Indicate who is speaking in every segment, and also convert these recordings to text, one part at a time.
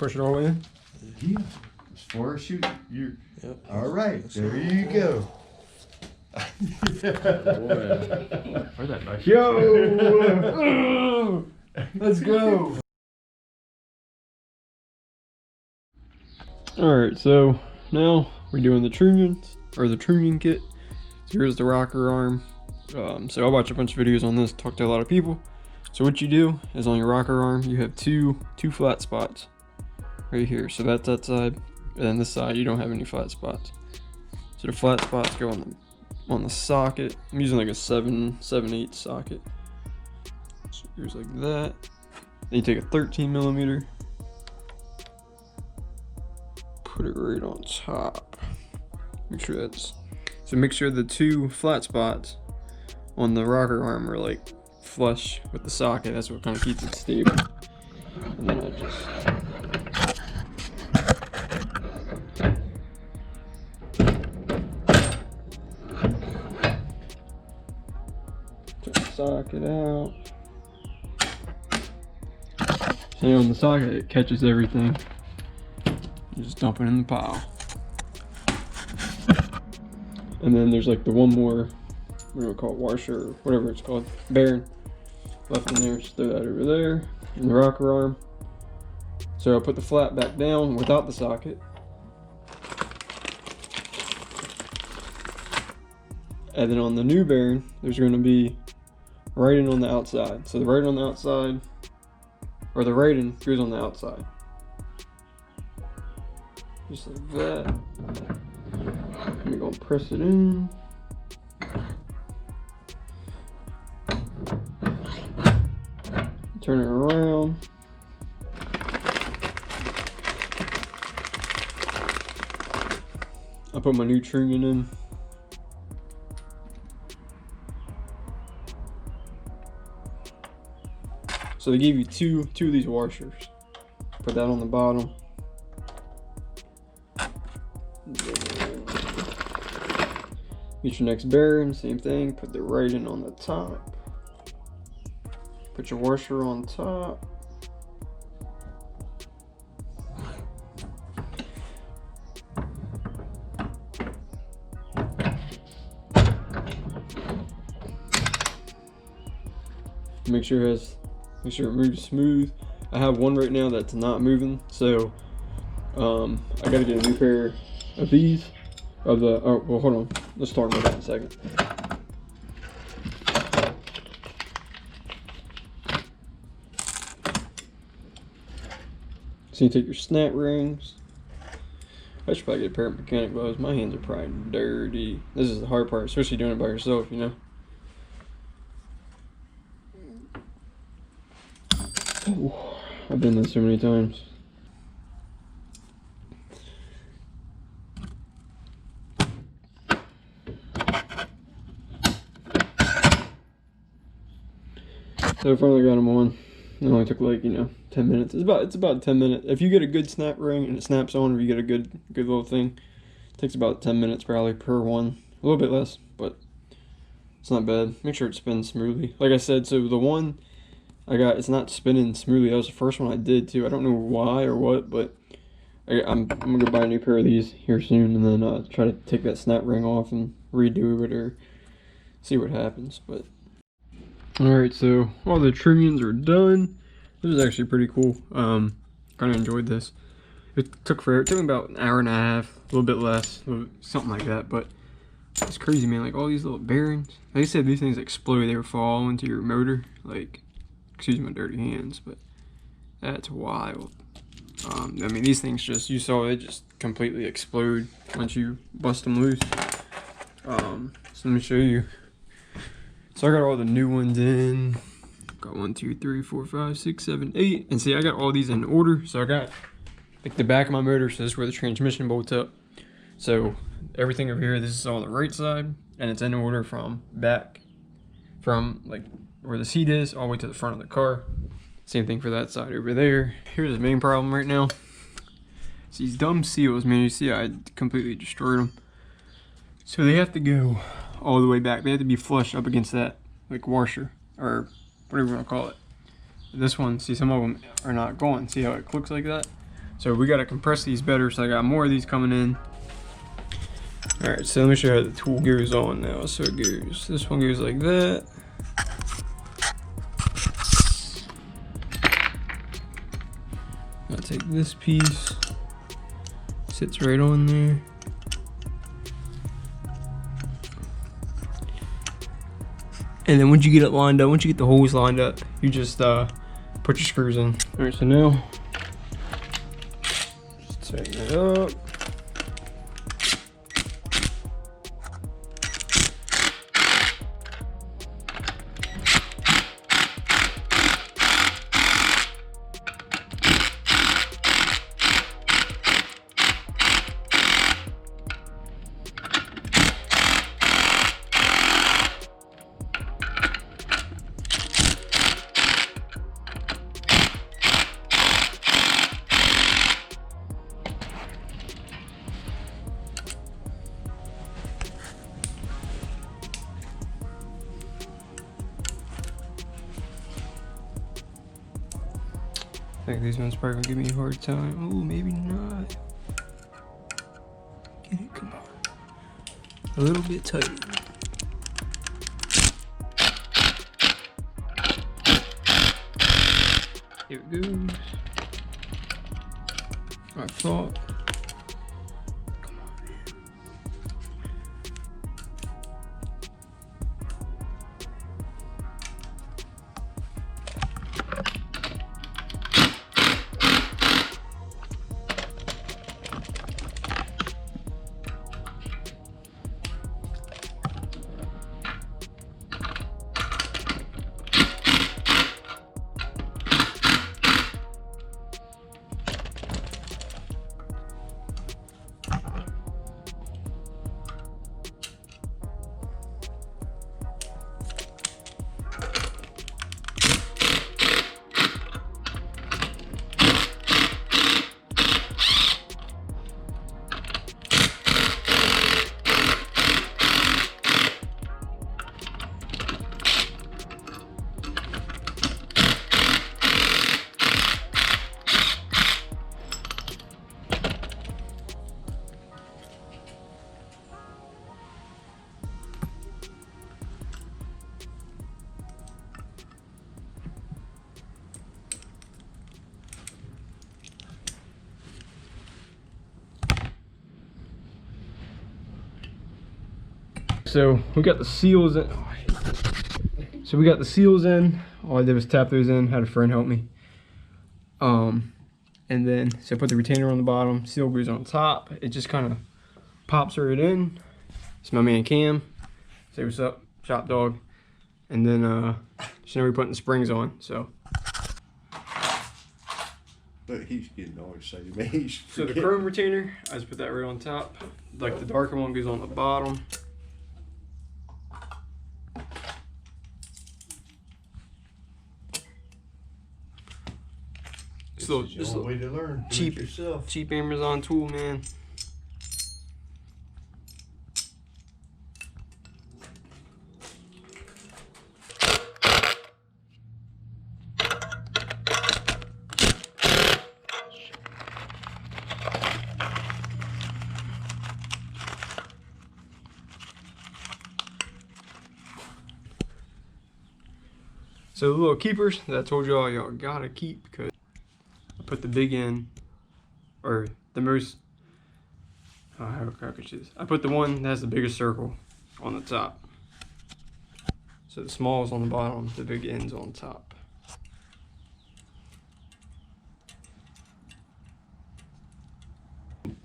Speaker 1: Push it all the way in?
Speaker 2: Yeah. As far as shoot, you're... Yep. All right, there you go.
Speaker 1: Where's that knife?
Speaker 2: Yo! Let's go.
Speaker 1: Alright, so now we're doing the trunnions, or the trunnion kit. So here's the rocker arm. So I watched a bunch of videos on this, talked to a lot of people. So what you do is on your rocker arm, you have two flat spots right here. So that's that side, and then this side you don't have any flat spots. So the flat spots go on the socket. I'm using like a 7/8 socket. So here's like that. Then you take a 13mm, put it right on top. Make sure the two flat spots on the rocker arm are like flush with the socket. That's what kind of keeps it stable. And then I just take the socket out. So on the socket it catches everything. You just dump it in the pile. And then there's like the one more, what do we call it, washer or whatever it's called, bearing left in there. Just throw that over there in the rocker arm. So I'll put the flat back down without the socket. And then on the new bearing, there's going to be writing on the outside. So the writing on the outside, or the writing goes on the outside. Just like that. I'm gonna press it in. Turn it around. I put my new trunnion in. So they gave you two of these washers. Put that on the bottom. Get your next bearing, same thing, put the writing on the top. Put your washer on top. Make sure it moves smooth. I have one right now that's not moving, so I gotta get a new pair of these. Oh, well, hold on. Let's talk about that in a second. So you take your snap rings. I should probably get a pair of mechanic gloves. My hands are probably dirty. This is the hard part, especially doing it by yourself, you know. Ooh, I've done this so many times. So I finally got them on. It only took like, 10 minutes. It's about 10 minutes. If you get a good snap ring and it snaps on, or you get a good little thing, it takes about 10 minutes probably per one. A little bit less, but it's not bad. Make sure it spins smoothly. Like I said, so the one I got, it's not spinning smoothly. That was the first one I did too. I don't know why or what, but I'm gonna go buy a new pair of these here soon, and then try to take that snap ring off and redo it or see what happens. But alright, so all the trunnions are done. This is actually pretty cool. Kind of enjoyed this. It took forever. It took me about an hour and a half, a little bit less, something like that. But it's crazy, man. Like all these little bearings. Like I said, these things explode. They would fall into your motor. Like, excuse my dirty hands, but that's wild. I mean, these things you saw it just completely explode once you bust them loose. So let me show you. So I got all the new ones in. Got 1, 2, 3, 4, 5, 6, 7, 8. And see, I got all these in order. So I got like the back of my motor. So this is where the transmission bolts up. So everything over here, this is on the right side. And it's in order from back, from like where the seat is, all the way to the front of the car. Same thing for that side over there. Here's the main problem right now. It's these dumb seals, man. You see, I completely destroyed them. So they have to go all the way back. They have to be flush up against that like washer or whatever you want to call it. This one, see, some of them are not going. See how it looks like that? So we gotta compress these better, so I got more of these coming in. Alright, so let me show you how the tool goes on now. So it goes, this one goes like that. I'll take this piece, sits right on there. And then once you get it lined up, once you get the holes lined up, you just put your screws in. Alright, so now, just tighten it up. I think these ones probably gonna give me a hard time. Oh, maybe not. Get it, come on. A little bit tight. Here it goes. I thought. Come on, man. So we got the seals in. Oh, I hate this. So we got the seals in. All I did was tap those in. Had a friend help me. And then so I put the retainer on the bottom. Seal goes on top. It just kind of pops right in. It's my man Cam. Say what's up, Shop Dog. And then so now we're putting the springs on. So.
Speaker 2: Look, he's getting all excited, man. He's
Speaker 1: So the chrome retainer, I just put that right on top. Like the darker one goes on the bottom. This little
Speaker 2: way to learn.
Speaker 1: cheap Amazon tool, man. So the little keepers that I told y'all gotta keep, because I put the big end, or the most, how could you this? I put the one that has the biggest circle on the top. So the small is on the bottom, the big end's on top.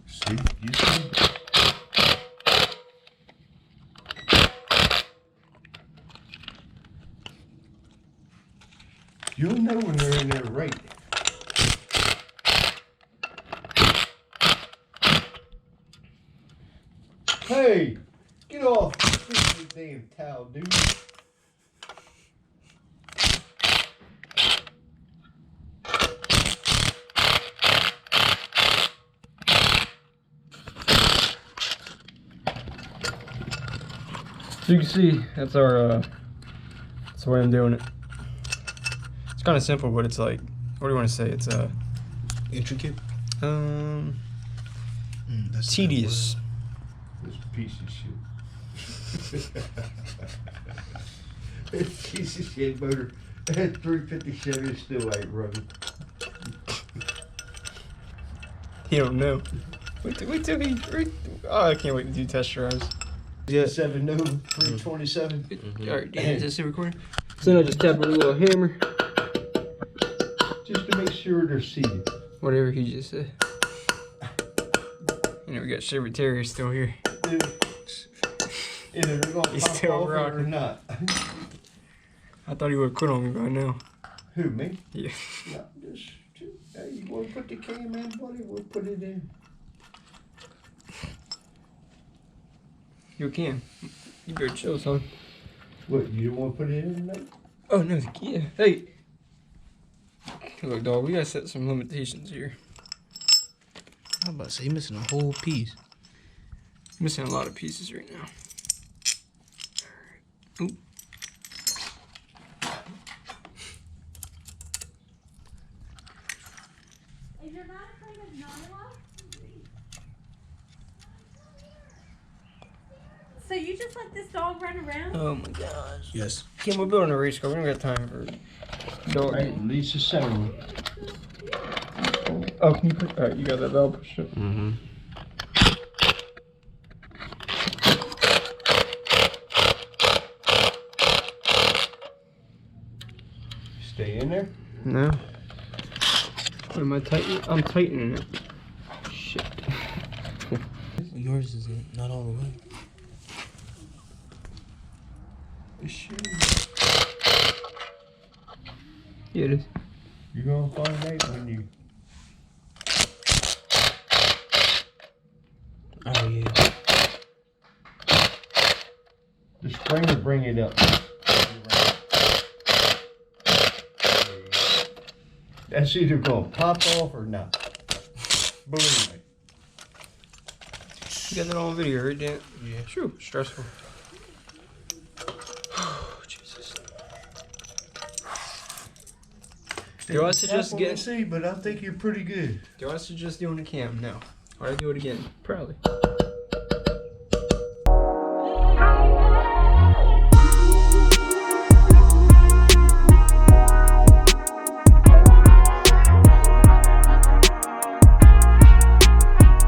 Speaker 2: See, you see? You'll know when they're in there right. Hey, get off this damn towel, dude.
Speaker 1: So you can see, that's our, that's the way I'm doing it. It's kind of simple, but it's like, what do you want to say? It's
Speaker 2: intricate.
Speaker 3: That's
Speaker 1: Tedious.
Speaker 2: This piece of shit. This piece of shit motor. That 357 still ain't running.
Speaker 1: He don't know. Wait till he. Oh, I can't wait to do test drives.
Speaker 2: Yeah. 7 no 327.
Speaker 1: Alright, Dan, is this recording? So then I just tap with a little hammer.
Speaker 2: Just to make sure they're seated.
Speaker 1: Whatever he just said. You know, we got Chevy Terry still here.
Speaker 2: Either they're gonna
Speaker 1: He's
Speaker 2: pop
Speaker 1: still
Speaker 2: off or
Speaker 1: rocking.
Speaker 2: not.
Speaker 1: I thought he would have quit on me by now.
Speaker 2: Who, me?
Speaker 1: Yeah.
Speaker 2: No, just, hey, you want to put the cam in, buddy? We'll put it in.
Speaker 1: You can. You better chill, son.
Speaker 2: What, you don't want to put it in tonight?
Speaker 1: Oh, no, yeah. Hey. Look, dog, we gotta set some limitations here.
Speaker 3: I'm about to say, you're missing a whole piece.
Speaker 1: Missing a lot of pieces right now. Ooh.
Speaker 4: If you're not afraid of Nyla, so you just let this dog run around?
Speaker 1: Oh my gosh.
Speaker 3: Yes.
Speaker 1: Kim, we're building a race car. We don't got time for dog.
Speaker 2: Right, release the center.
Speaker 1: Oh, can you put? Alright, you got that valve pushed up.
Speaker 3: Mm-hmm.
Speaker 2: Stay in there.
Speaker 1: No. What am I tightening? I'm tightening it. Oh, shit.
Speaker 3: Yours is not all the way.
Speaker 1: Yeah, it is.
Speaker 2: You're gonna find out when you.
Speaker 3: Oh, yeah.
Speaker 2: The spring will bring it up. That's either gonna pop off or not. Believe me.
Speaker 1: You got that on video, right, Dan?
Speaker 3: Yeah.
Speaker 1: True. Stressful. Oh, Jesus. Do I suggest
Speaker 2: We'll
Speaker 1: getting?
Speaker 2: see, but I think you're pretty good.
Speaker 1: Do I suggest doing a cam? No. Or I do it again? Probably.